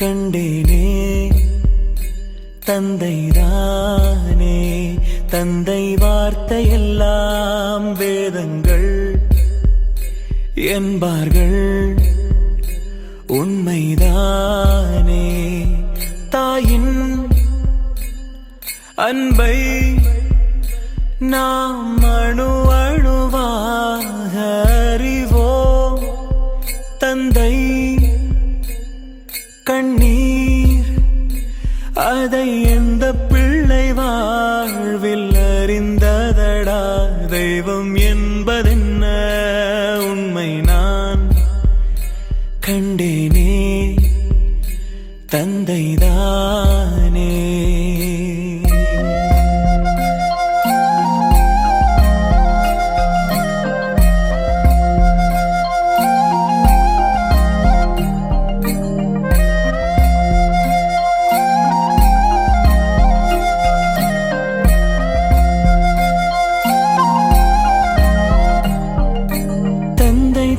கண்டேனே தந்தைதானே, தந்தை வார்த்தையெல்லாம் வேதங்கள் என்பார்கள். உண்மைதானே, தாயின் அன்பை நாம் அணு அணுவாக அறிவோம். தந்தை கண்ணீர் அதை எந்த பிள்ளை வாழ்வில் அறிந்ததடா. தெய்வம் என்பதென்ன உண்மை நான் கண்டேனே தந்தைதானே.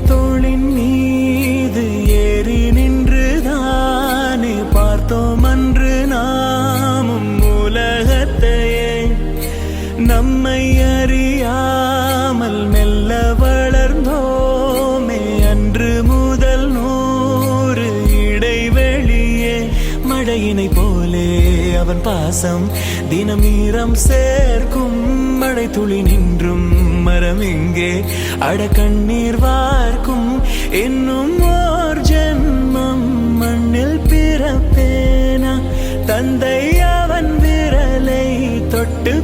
தோளின் மீது ஏறி நின்றுதானே பார்த்தோம் அன்று நாமும் உலகத்தையே. நம்மை அறியாமல் மெல்ல வளர்ந்தோமே அன்று முதல் 100 இடைவெளியே. மழையினை போலே அவன் பாசம் தினம் ஈரம் சேர்க்கும். மழை துளி நின்றும் மரம் எங்கே அட கண்ணீர் வார்க்கும். இன்னும் ஓர் ஜென்மம் மண்ணில் பிறப்பேனா, தந்தை அவன் விரலை தொட்டு